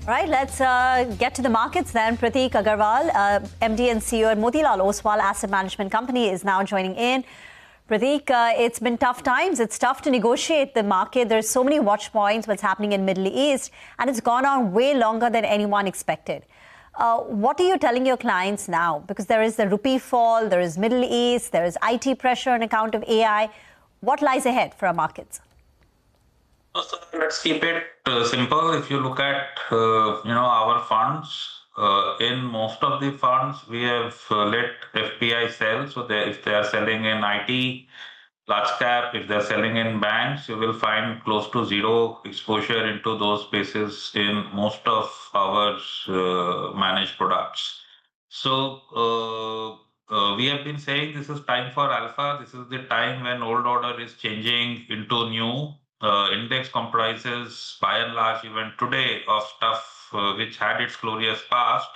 Right, let's get to the markets then. Prateek Agrawal, MD and CEO at Motilal Oswal Asset Management Company, is now joining in. Prateek, it's been tough times. It's tough to negotiate the market. There's so many watch points, what's happening in Middle East, and it's gone on way longer than anyone expected. What are you telling your clients now? Because there is the rupee fall, there is Middle East, there is IT pressure on account of AI. What lies ahead for our markets? So let's keep it simple. If you look at our funds, in most of the funds we have let FPI sell. So if they are selling in IT, large cap, if they're selling in banks, you will find close to zero exposure into those spaces in most of our managed products. So we have been saying this is time for alpha. This is the time when old order is changing into new. Index comprises, by and large, even today, of stuff which had its glorious past.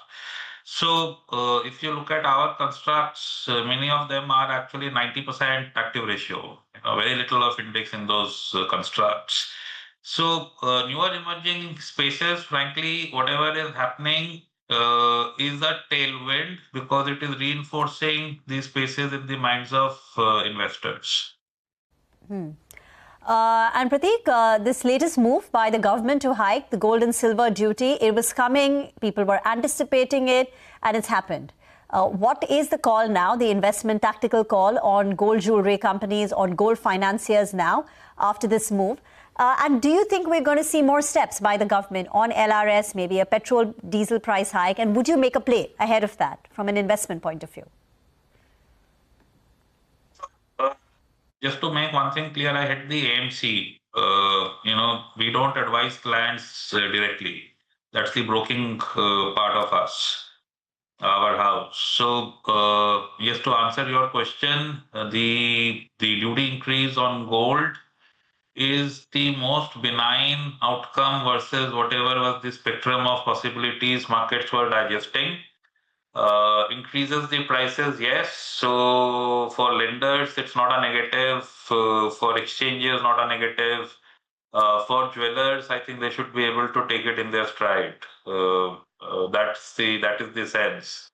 So if you look at our constructs, many of them are actually 90% active ratio. Very little of index in those constructs. So newer emerging spaces, frankly, whatever is happening is a tailwind because it is reinforcing these spaces in the minds of investors. And Prateek, this latest move by the government to hike the gold and silver duty, it was coming, people were anticipating it, and it's happened. What is the call now, the investment tactical call on gold jewelry companies, on gold financiers now after this move? And do you think we're going to see more steps by the government on LRS, maybe a petrol diesel price hike? And would you make a play ahead of that from an investment point of view? Just to make one thing clear, I hit the AMC. We don't advise clients directly. That's the broking part of us, our house. So, yes, to answer your question, the duty increase on gold is the most benign outcome versus whatever was the spectrum of possibilities markets were digesting. Increases the prices, yes. So for lenders, it's not a negative. For exchanges, not a negative. For jewelers, I think they should be able to take it in their stride. That is the sense.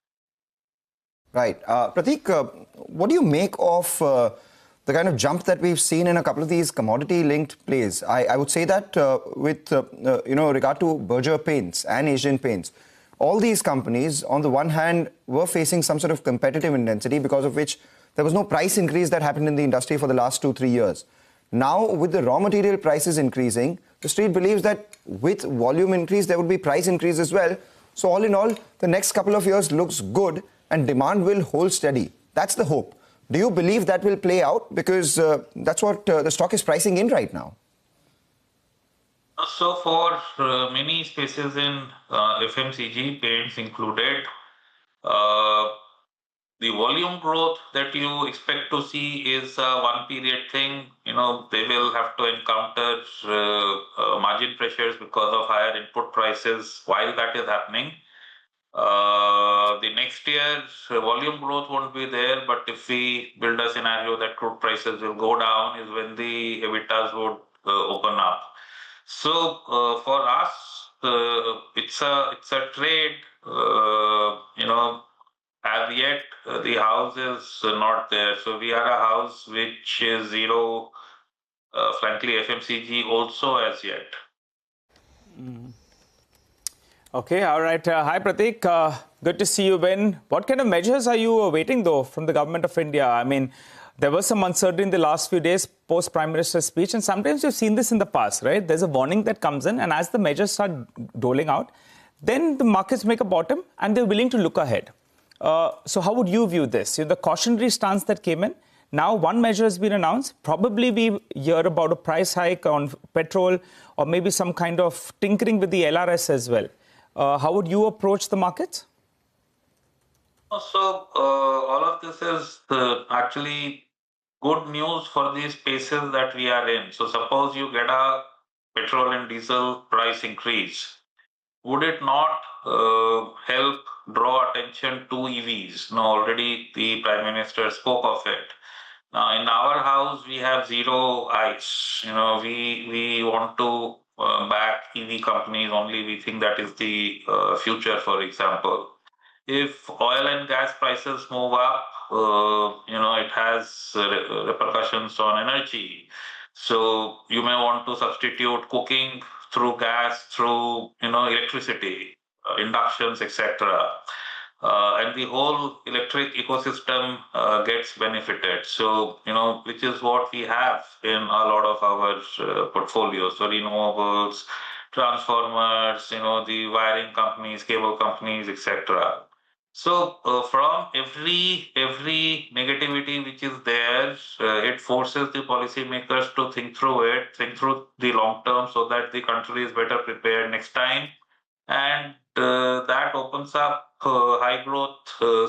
Right, Prateek, what do you make of the kind of jump that we've seen in a couple of these commodity-linked plays? I would say that with regard to Berger Paints and Asian Paints. All these companies, on the one hand, were facing some sort of competitive intensity because of which there was no price increase that happened in the industry for the last 2-3 years. Now, with the raw material prices increasing, the street believes that with volume increase, there would be price increase as well. So all in all, the next couple of years looks good and demand will hold steady. That's the hope. Do you believe that will play out? Because that's what the stock is pricing in right now. So for many spaces in FMCG, paints included, the volume growth that you expect to see is a one-period thing. They will have to encounter margin pressures because of higher input prices while that is happening. The next year, volume growth won't be there, but if we build a scenario that crude prices will go down, is when the EBITDAs would open up. So for us, it's a trade. As yet the house is not there. So we are a house which is zero. Frankly, FMCG also as yet. Okay, all right. Hi, Prateek. Good to see you, Ben. What kind of measures are you awaiting, though, from the government of India? I mean, there was some uncertainty in the last few days post Prime Minister's speech, and sometimes you've seen this in the past, right? There's a warning that comes in, and as the measures start doling out, then the markets make a bottom, and they're willing to look ahead. So how would you view this? The cautionary stance that came in, now one measure has been announced. Probably we hear about a price hike on petrol or maybe some kind of tinkering with the LRS as well. How would you approach the markets? So all of this is actually good news for these spaces that we are in. So suppose you get a petrol and diesel price increase. Would it not help draw attention to EVs? No, already the Prime Minister spoke of it. Now, in our house, we have zero ICE. We want to back EV companies only. We think that is the future, for example. If oil and gas prices move up, it has repercussions on energy. So you may want to substitute cooking through gas, through electricity, inductions, etc. And the whole electric ecosystem gets benefited. So, which is what we have in a lot of our portfolios. So renewables, transformers, the wiring companies, cable companies, etc. So from every negativity which is there, it forces the policymakers to think through the long term, so that the country is better prepared next time, and that opens up high growth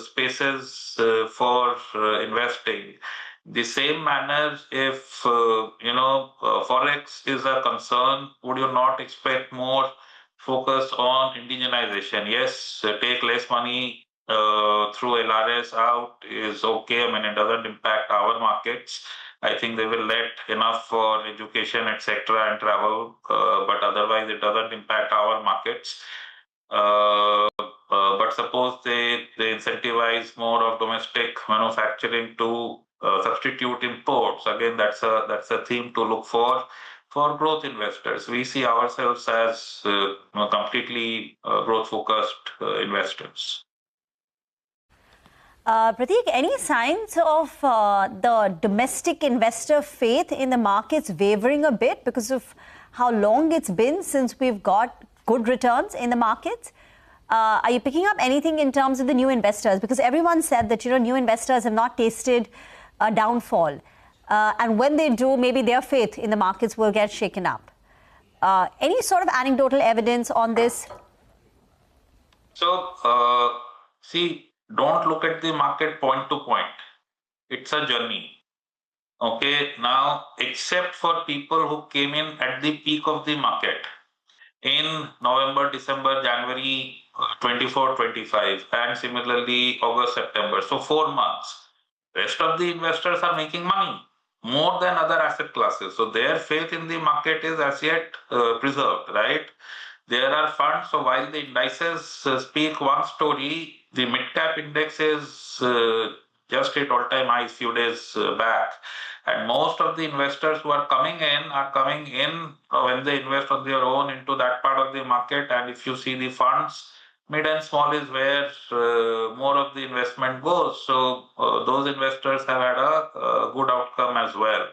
spaces for investing. The same manner, if forex is a concern, would you not expect more focus on indigenization? Yes, take less money through LRS out is okay. I mean, it doesn't impact our markets. I think they will let enough for education, etc., and travel, but otherwise it doesn't impact our markets. But suppose they incentivize more of domestic manufacturing to substitute imports. Again, that's a theme to look for growth investors. We see ourselves as completely growth-focused investors. Prateek, any signs of the domestic investor faith in the markets wavering a bit because of how long it's been since we've got good returns in the markets? Are you picking up anything in terms of the new investors? Because everyone said that, new investors have not tasted a downfall. And when they do, maybe their faith in the markets will get shaken up. Any sort of anecdotal evidence on this? So, see, don't look at the market point to point. It's a journey. Okay, now, except for people who came in at the peak of the market in November, December, January 24, 25, and similarly August, September. So 4 months. Rest of the investors are making money more than other asset classes. So their faith in the market is as yet preserved, right? There are funds. So while the indices speak one story, the mid-cap index is just hit all-time highs few days back. And most of the investors who are coming in when they invest on their own into that part of the market. And if you see the funds, mid and small is where more of the investment goes. So those investors have had a good outcome as well.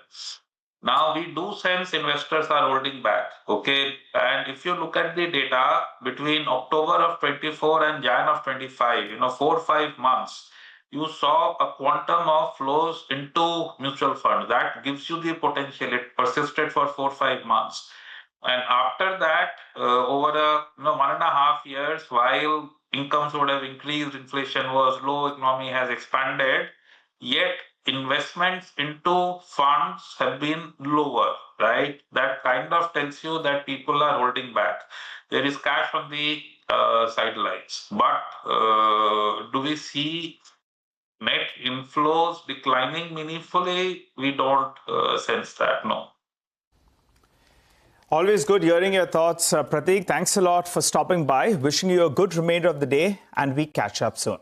Now we do sense investors are holding back, okay? And if you look at the data between October of 24 and Jan of 25, 4 or 5 months, you saw a quantum of flows into mutual funds. That gives you the potential. It persisted for 4 or 5 months. And after that, over 1.5 years, while incomes would have increased, inflation was low, economy has expanded, yet investments into funds have been lower, right? That kind of tells you that people are holding back. There is cash on the sidelines. But do we see net inflows declining meaningfully? We don't sense that, no. Always good hearing your thoughts, Prateek. Thanks a lot for stopping by. Wishing you a good remainder of the day, and we catch up soon.